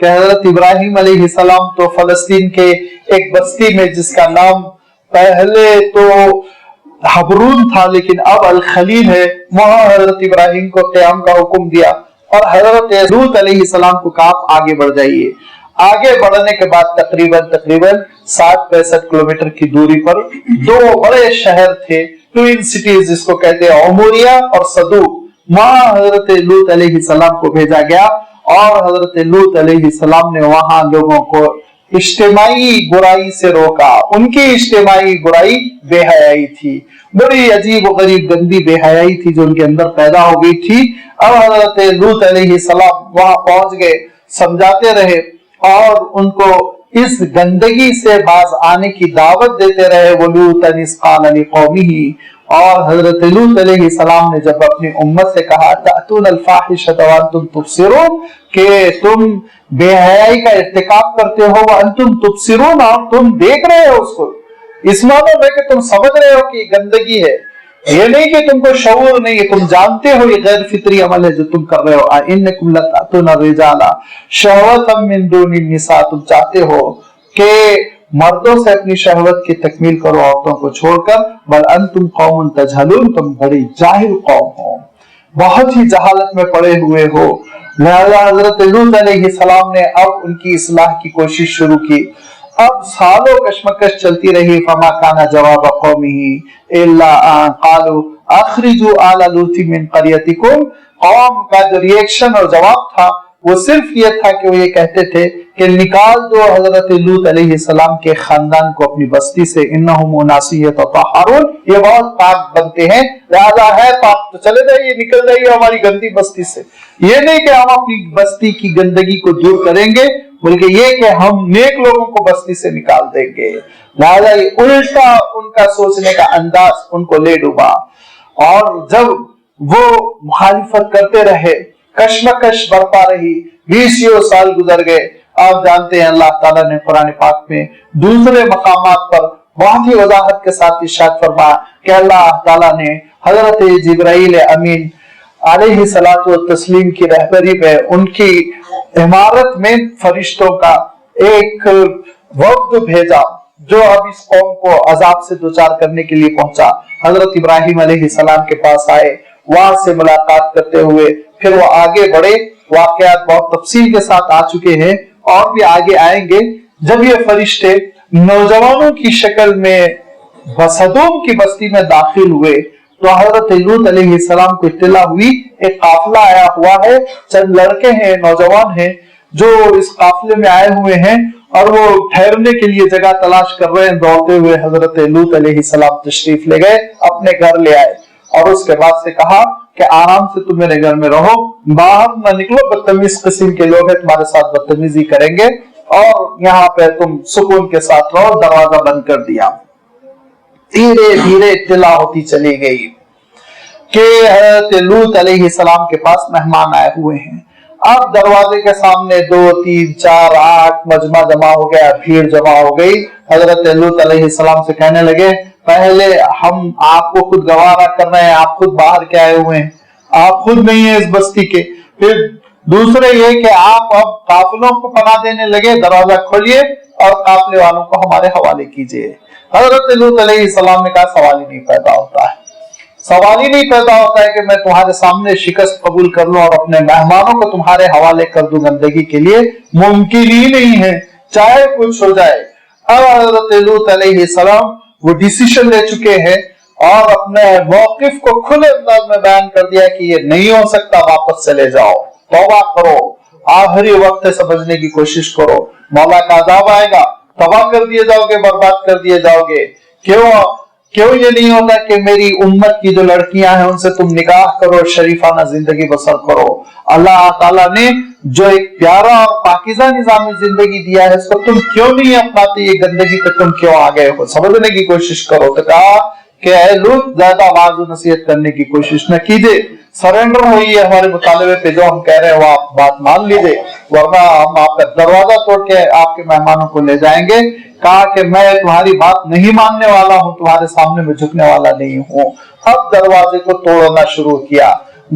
کہ حضرت ابراہیم علیہ السلام تو فلسطین کے ایک بستی میں جس کا نام پہلے تو حبرون تھا لیکن اب الخلیل ہے، وہاں حضرت ابراہیم کو قیام کا حکم دیا اور حضرت لوط علیہ السلام کو کہا آگے بڑھ جائیے۔ آگے بڑھنے کے بعد تقریباً 60-65 کلومیٹر کی دوری پر دو بڑے شہر تھے، ٹوین سٹیز جس کو کہتے ہیں، عموریہ اور صدوق، وہاں حضرت لوط علیہ السلام کو بھیجا گیا اور حضرت لوط علیہ السلام نے وہاں لوگوں کو اجتماعی برائی سے روکا۔ ان کی اجتماعی برائی بے حیائی تھی، بڑی عجیب و غریب گندی بے حیائی تھی جو ان کے اندر پیدا ہو گئی تھی۔ اب حضرت لوط علیہ السلام وہاں پہنچ گئے، سمجھاتے رہے اور ان کو اس گندگی سے باز آنے کی دعوت دیتے رہے۔ وَلُوطًا إِذْ قَالَ لِقَوْمِهِ، اور حضرت لوط علیہ السلام نے جب اپنی امت سے کہا تَأْتُونَ الْفَاحِشَةَ وَأَنْتُمْ تُبْصِرُونَ، کہ تم بے حیائی کا ارتکاب کرتے ہو، وَأَنْتُمْ تُبْصِرُونَ، اور تم دیکھ رہے ہو اس کو، اس معنی میں کہ تم سمجھ رہے ہو کہ یہ گندگی ہے، یہ نہیں کہ تم کو شعور نہیں ہے، تم جانتے ہو یہ غیر فطری عمل ہے جو تم کر رہے ہو۔ إِنَّكُمْ لَتَأْتُونَ الرِّجَالَ شَهْوَةً مِّن دُونِ النِّسَاءِ، تم چاہتے ہو کہ مردوں سے اپنی شہوت کی تکمیل کرو عورتوں کو چھوڑ کر، بل انتم قوم تجہلون، تم بڑی جاہل قوم ہو، بہت ہی جہالت میں پڑے ہوئے ہو۔ لہذا حضرت لوط علیہ السلام نے اب ان کی اصلاح کی کوشش شروع کی۔ اب سالوں کشمکش چلتی رہی، فما کان جواب قومه الا ان قالوا اخرجوا آل لوط من قريتكم، قوم کا جو ریئیکشن اور جواب تھا وہ صرف یہ تھا کہ وہ یہ کہتے تھے کہ نکال دو حضرت لوط علیہ السلام کے خاندان کو اپنی بستی سے، انہم اناس یتطہرون، یہ بہت پاک بنتے ہیں، لہذا ہے پاک تو چلے جائیے، نکل جائیے ہماری گندی بستی سے۔ یہ نہیں کہ ہم اپنی بستی کی گندگی کو دور کریں گے، بلکہ یہ کہ ہم نیک لوگوں کو بستی سے نکال دیں گے۔ لہذا یہ الٹا ان کا سوچنے کا انداز ان کو لے ڈوبا، اور جب وہ مخالفت کرتے رہے، کشمکش برپا رہی، 20 سال گزر گئے۔ آپ جانتے ہیں اللہ تعالیٰ نے قرآن پاک میں دوسرے مقامات پر بہت ہی وضاحت کے ساتھ ارشاد فرمایا کہ اللہ تعالیٰ نے حضرت جبرائیل امین علیہ الصلوۃ والتسلیم کی رہبری میں ان کی عمارت میں فرشتوں کا ایک وفد بھیجا جو اب اس قوم کو عذاب سے دوچار کرنے کے لیے پہنچا۔ حضرت ابراہیم علیہ السلام کے پاس آئے، وہاں سے ملاقات کرتے ہوئے پھر وہ آگے بڑھے۔ واقعات بہت تفصیل کے ساتھ آ چکے ہیں اور بھی آگے آئیں گے۔ جب یہ فرشتے نوجوانوں کی شکل میں صدوم کی بستی میں داخل ہوئے تو حضرت لوط علیہ السلام کو اطلاع ہوئی ایک قافلہ آیا ہوا ہے، چند لڑکے ہیں، نوجوان ہیں جو اس قافلے میں آئے ہوئے ہیں اور وہ ٹھہرنے کے لیے جگہ تلاش کر رہے ہیں۔ دوڑتے ہوئے حضرت لوط علیہ السلام تشریف لے گئے، اپنے گھر لے آئے اور اس کے بعد سے کہا کہ آرام سے تم میرے گھر میں رہو، باہر نہ نکلو، بدتمیز قسم کے لوگ ہیں تمہارے ساتھ بدتمیزی کریں گے، اور یہاں پہ تم سکون کے ساتھ رہو۔ دروازہ بند کر دیا۔ دھیرے دھیرے اطلاع ہوتی چلی گئی کہ حضرت لوط علیہ السلام کے پاس مہمان آئے ہوئے ہیں۔ اب دروازے کے سامنے 2 3 4 8 مجمع جمع ہو گیا، بھیڑ جمع ہو گئی۔ حضرت لوط علیہ السلام سے کہنے لگے پہلے ہم آپ کو خود گوارا کر رہے ہیں، آپ خود باہر کے آئے ہوئے ہیں، آپ خود نہیں ہیں اس بستی کے، پھر دوسرے یہ کہ آپ اب قافلوں کو پناہ دینے لگے، دروازہ کھولیے اور قافلے والوں کو ہمارے حوالے کیجیے۔ حضرت لوط علیہ السلام نے کہا سوال ہی نہیں پیدا ہوتا ہے، سوال ہی نہیں پیدا ہوتا ہے کہ میں تمہارے سامنے شکست قبول کر لوں اور اپنے مہمانوں کو تمہارے حوالے کر دوں گندگی کے لیے، ممکن ہی نہیں ہے، چاہے کچھ ہو جائے۔ اب حضرت لوط علیہ السلام وہ ڈیسیشن لے چکے ہیں اور اپنے موقف کو کھلے انداز میں بیان کر دیا کہ یہ نہیں ہو سکتا، واپس چلے جاؤ، توبہ کرو، آخری وقت سمجھنے کی کوشش کرو، مولا کا عذاب آئے گا، تباہ کر دیے جاؤ گے، برباد کر دیے جاؤ گے۔ کیوں یہ نہیں ہوتا کہ میری امت کی جو لڑکیاں ہیں ان سے تم نکاح کرو، شریفانہ زندگی بسر کرو۔ اللہ تعالیٰ نے جو ایک پیارا اور پاکیزہ نظام زندگی دیا ہے اس کو تم کیوں نہیں اپناتے، یہ گندگی پہ تم کیوں آ گئے ہو، سمجھنے کی کوشش کرو۔ تو کہا کہ اے لوط زیادہ واعظ و نصیحت کرنے کی کوشش نہ کیجیے، سرنڈر ہوئی ہے ہمارے مطالبے پہ، جو ہم کہہ رہے ہیں وہ آپ بات مان لیجیے، ورنہ ہم آپ کا دروازہ توڑ کے آپ کے مہمانوں کو لے جائیں گے۔ کہا کہ میں تمہاری بات نہیں ماننے والا ہوں، تمہارے سامنے میں جھکنے والا نہیں ہوں۔ اب دروازے کو توڑنا شروع کیا،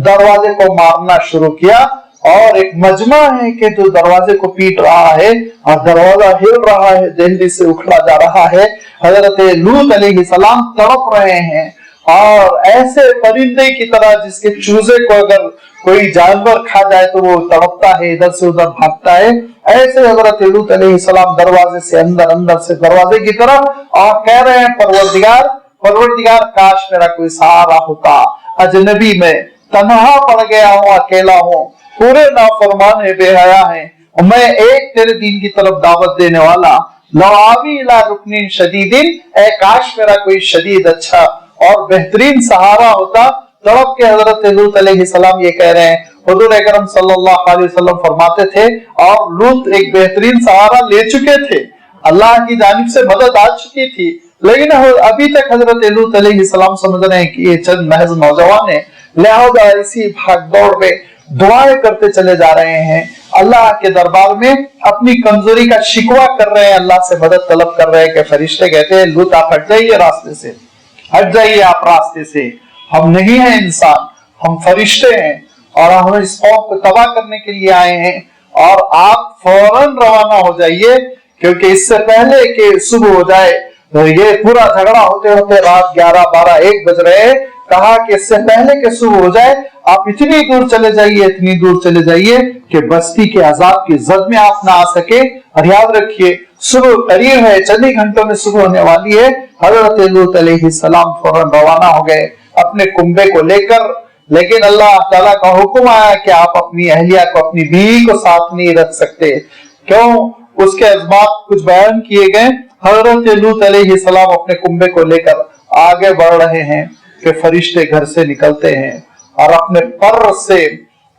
دروازے کو مارنا شروع کیا، اور ایک مجمع ہے کہ جو دروازے کو پیٹ رہا ہے اور دروازہ ہل رہا ہے, دہلی سے اکھڑا جا رہا ہے. حضرت لوط علیہ السلام تڑپ رہے ہیں اور ایسے پرندے کی طرح جس کے چوزے کو اگر کوئی جانور کھا جائے تو وہ تڑپتا ہے, ادھر سے ادھر بھاگتا ہے, ایسے حضرت لوط علیہ السلام دروازے سے اندر, اندر سے دروازے کی طرف, اور کہہ رہے ہیں پروردگار کاش میرا کوئی سہارا ہوتا, اجنبی میں تنہا پڑ گیا ہوں, اکیلا ہوں, پورے نافرمان بے حیا ہیں, میں ایک تیرے دین کی طرف دعوت دینے والا, لو آوی الی رکن شدید, اے کاش میرا کوئی شدید اچھا اور بہترین سہارا ہوتا. تڑپ کے حضرت لوط علیہ السلام یہ کہہ رہے ہیں. حضور اکرم صلی اللہ علیہ وسلم فرماتے تھے اور لوط ایک بہترین سہارا لے چکے تھے, اللہ کی جانب سے مدد آ چکی تھی, لیکن ابھی تک حضرت لوط علیہ السلام سمجھ رہے ہیں کہ یہ چند محض نوجوان ہیں, لہذا اسی بھاگ دوڑ میں دعائیں کرتے چلے جا رہے ہیں, اللہ کے دربار میں اپنی کمزوری کا شکوہ کر رہے ہیں, اللہ سے مدد طلب کر رہے ہیں کہ فرشتے کہتے ہیں لوط آپ ہٹ جائیے راستے سے, ہٹ جائیے آپ راستے سے, ہم نہیں ہیں انسان, ہم فرشتے ہیں اور ہم اس قوم کو تباہ کرنے کے لیے آئے ہیں, اور آپ فوراً روانہ ہو جائیے کیونکہ اس سے پہلے کہ صبح ہو جائے, یہ پورا جھگڑا ہوتے ہوتے رات 11, 12, 1 بج رہے, کہا کہ اس سے پہلے کہ صبح ہو جائے آپ اتنی دور چلے جائیے, اتنی دور چلے جائیے کہ بستی کے عذاب کی زد میں آپ نہ آ سکے. اور یاد رکھیے صبح قریب ہے, چند ہی گھنٹوں میں صبح ہونے والی ہے. حضرت لوط علیہ السلام فوراً روانہ ہو گئے اپنے کنبے کو لے کر, لیکن اللہ تعالیٰ کا حکم آیا کہ آپ اپنی اہلیہ کو, اپنی بیوی کو ساتھ نہیں رکھ سکتے. کیوں؟ اس کے اسباب کچھ بیان کیے گئے. حضرت لوط علیہ السلام اپنے کنبے کو لے کر آگے بڑھ رہے ہیں کہ فرشتے گھر سے نکلتے ہیں اور اپنے پر سے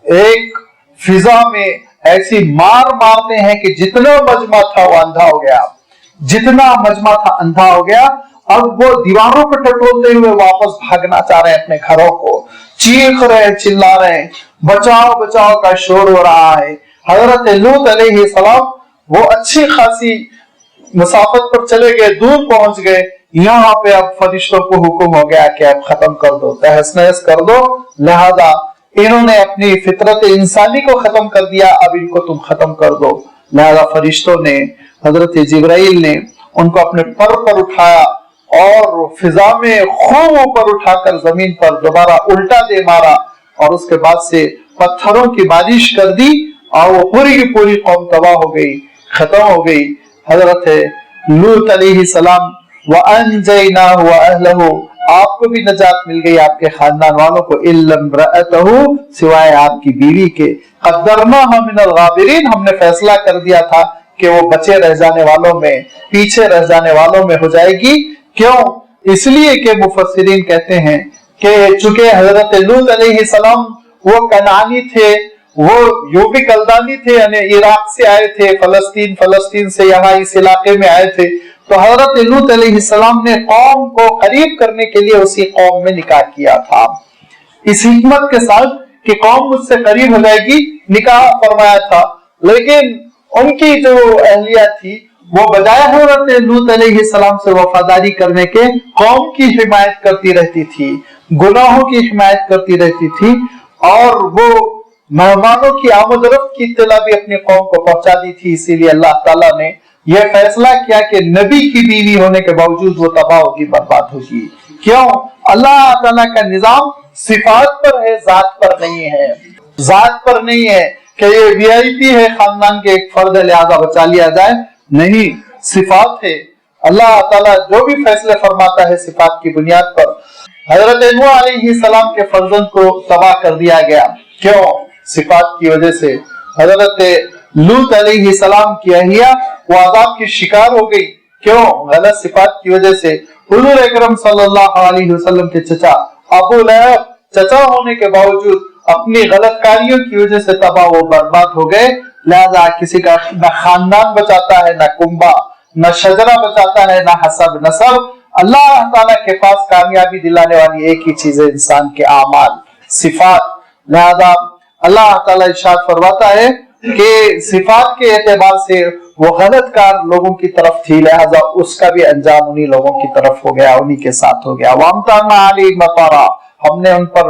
ایک فضا میں ایسی مار مارتے ہیں کہ جتنا مجمع تھا وہ اندھا ہو گیا, جتنا مجمع تھا اندھا ہو گیا. اب وہ دیواروں پہ ٹٹولتے ہوئے واپس بھاگنا چاہ رہے ہیں اپنے گھروں کو, چیخ رہے ہیں, چلا رہے ہیں, بچاؤ بچاؤ کا شور ہو رہا ہے. حضرت لوط علیہ السلام وہ اچھی خاصی مسافت پر چلے گئے, دور پہنچ گئے. یہاں پہ اب فرشتوں کو حکم ہو گیا کہ اب ختم کر دو, تہس نہس کر دو. لہذا انہوں نے اپنی فطرت انسانی کو ختم کر دیا, اب ان کو تم ختم کر دو. لہذا فرشتوں نے, حضرت جبرائیل نے ان کو اپنے پر اٹھایا اور فضا میں خوب اوپر اٹھا کر زمین پر دوبارہ الٹا دے مارا, اور اس کے بعد سے پتھروں کی بارش کر دی اور وہ پوری کی پوری قوم تباہ ہو گئی, ختم ہو گئی. حضرت لوط علیہ السلام وَأَنْجَيْنَاهُ وَأَهْلَهُ, آپ کو بھی نجات مل گئی, آپ کے خاندان والوں کو, إِلَّا امْرَأَتَهُ, سوائے آپ کی بیوی کے. قَدَّرْنَاهَا مِنَ الْغَابِرِينَ, ہم نے فیصلہ کر دیا تھا کہ وہ بچے رہ جانے والوں میں, پیچھے رہ جانے والوں میں ہو جائے گی. کیوں؟ اس لیے کہ مفسرین کہتے ہیں کہ چونکہ حضرت لوط علیہ السلام وہ کنعانی تھے, وہ یوبی کلدانی تھے, یعنی عراق سے آئے تھے, فلسطین سے یہاں اس علاقے میں آئے تھے, تو حضرت لوط علیہ السلام نے قوم کو قریب کرنے کے لیے اسی قوم میں نکاح کیا تھا, اس حکمت کے ساتھ کہ قوم مجھ سے قریب ہو جائے گی, نکاح فرمایا تھا. لیکن ان کی جو اہلیہ تھی وہ بجائے حضرت لوط علیہ السلام سے وفاداری کرنے کے قوم کی حمایت کرتی رہتی تھی, گناہوں کی حمایت کرتی رہتی تھی, اور وہ مہمانوں کی آمد و رفت کی اطلاع بھی اپنی قوم کو پہنچا دی تھی. اسی لیے اللہ تعالیٰ نے یہ فیصلہ کیا کہ نبی کی بیوی ہونے کے باوجود وہ تباہ ہوگی, برباد ہوگی. کیوں؟ اللہ تعالیٰ کا نظام صفات پر ہے, ذات پر نہیں ہے. ذات پر نہیں ہے کہ یہ وی آئی پی ہے, خاندان کے ایک فرد ہے لہذا بچا لیا جائے, نہیں, صفات ہے. اللہ تعالیٰ جو بھی فیصلے فرماتا ہے صفات کی بنیاد پر. حضرت نوح علیہ السلام کے فرزند کو تباہ کر دیا گیا, کیوں؟ صفات کی وجہ سے. حضرت لوط علیہ السلام کی اہلیہ وہ عذاب کی شکار ہو گئی, کیوں؟ غلط صفات کی وجہ سے. حضور اکرم صلی اللہ علیہ وسلم کے چچا ابو لہب چچا ہونے کے باوجود اپنی غلط کاریوں کی وجہ سے تباہ و برباد ہو گئے. لہذا کسی کا نہ خاندان بچاتا ہے, نہ کنبا, نہ شجرہ بچاتا ہے, نہ حسب نسب. اللہ تعالیٰ کے پاس کامیابی دلانے والی ایک ہی چیز ہے, انسان کے اعمال, صفات. لہذا اللہ تعالیٰ ارشاد فرماتا ہے کہ صفات کے اعتبار سے وہ غلط کار لوگوں کی طرف تھی, لہذا اس کا بھی انجام انہی لوگوں کی طرف ہو گیا, انہی کے ساتھ ہو گیا. وَأَمْطَرْنَا عَلَيْهِمْ مَطَرًا, ہم نے ان پر